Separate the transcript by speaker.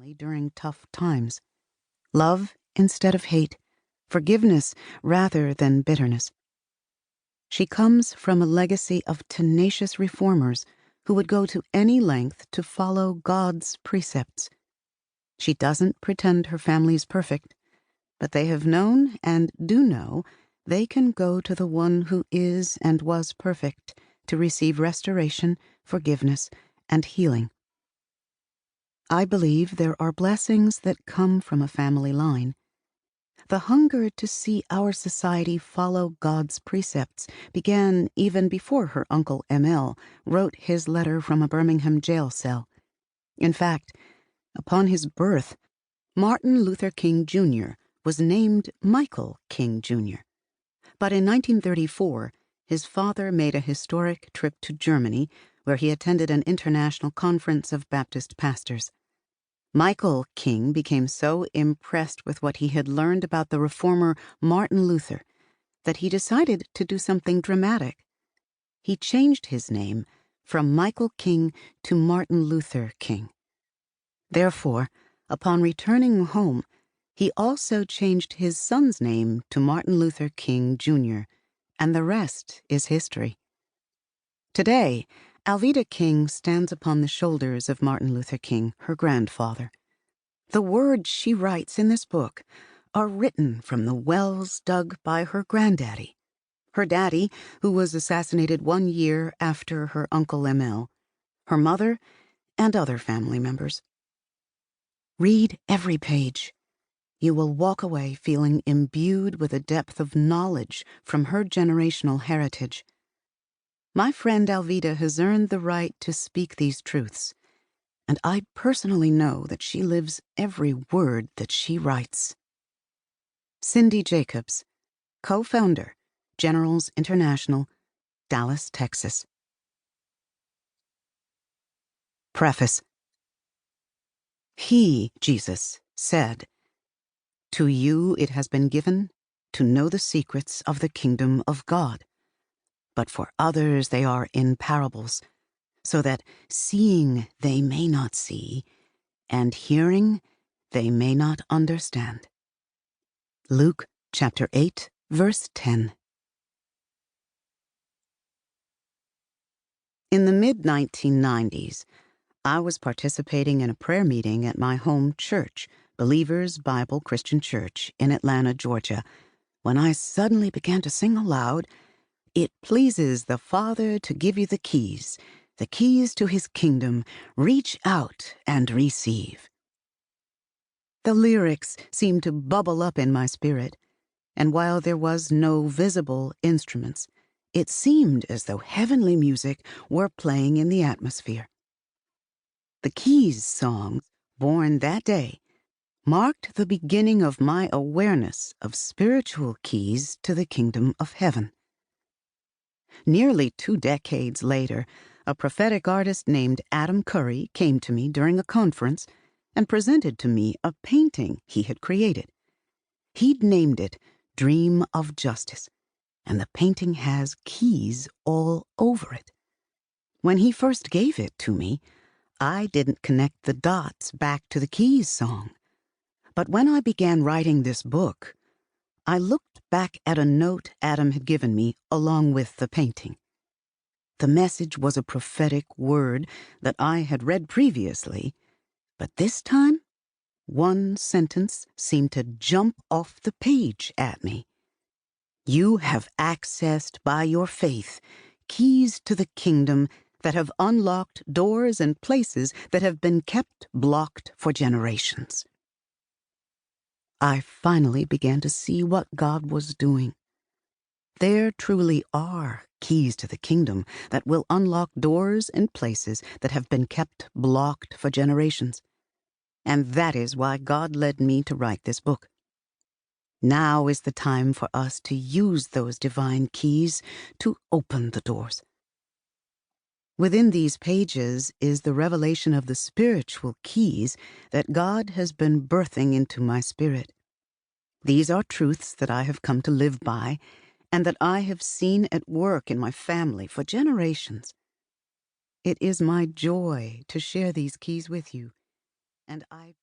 Speaker 1: family during tough times. Love instead of hate, forgiveness rather than bitterness. She comes from a legacy of tenacious reformers who would go to any length to follow God's precepts. She doesn't pretend her family's perfect, but they have known and do know they can go to the one who is and was perfect to receive restoration, forgiveness, and healing. I believe there are blessings that come from a family line. The hunger to see our society follow God's precepts began even before her uncle M.L. wrote his letter from a Birmingham jail cell. In fact, upon his birth, Martin Luther King Jr. was named Michael King Jr. But in 1934, his father made a historic trip to Germany, where he attended an international conference of Baptist pastors. Michael King became so impressed with what he had learned about the reformer Martin Luther that he decided to do something dramatic. He changed his name from Michael King to Martin Luther King. Therefore, upon returning home, he also changed his son's name to Martin Luther King Jr., and the rest is history. Today, Alveda King stands upon the shoulders of Martin Luther King, her grandfather. The words she writes in this book are written from the wells dug by her granddaddy, her daddy, who was assassinated 1 year after her Uncle M.L., her mother, and other family members. Read every page. You will walk away feeling imbued with a depth of knowledge from her generational heritage. My friend Alveda has earned the right to speak these truths, and I personally know that she lives every word that she writes. Cindy Jacobs, co-founder, Generals International, Dallas, Texas. Preface. He, Jesus, said, "To you it has been given to know the secrets of the kingdom of God. But for others they are in parables, so that seeing they may not see, and hearing they may not understand." Luke chapter 8, verse 10. In the mid-1990s, I was participating in a prayer meeting at my home church, Believers Bible Christian Church, in Atlanta, Georgia, when I suddenly began to sing aloud, "It pleases the Father to give you the keys to his kingdom. Reach out and receive." The lyrics seemed to bubble up in my spirit, and while there was no visible instruments, it seemed as though heavenly music were playing in the atmosphere. The Keys songs, born that day, marked the beginning of my awareness of spiritual keys to the kingdom of heaven. Nearly 2 decades later, a prophetic artist named Adam Curry came to me during a conference and presented to me a painting he had created. He'd named it Dream of Justice, and the painting has keys all over it. When he first gave it to me, I didn't connect the dots back to the Keys song. But when I began writing this book, I looked back at a note Adam had given me along with the painting. The message was a prophetic word that I had read previously, but this time, one sentence seemed to jump off the page at me. "You have accessed by your faith keys to the kingdom that have unlocked doors and places that have been kept blocked for generations." I finally began to see what God was doing. There truly are keys to the kingdom that will unlock doors and places that have been kept blocked for generations. And that is why God led me to write this book. Now is the time for us to use those divine keys to open the doors. Within these pages is the revelation of the spiritual keys that God has been birthing into my spirit. These are truths that I have come to live by and that I have seen at work in my family for generations. It is my joy to share these keys with you, and I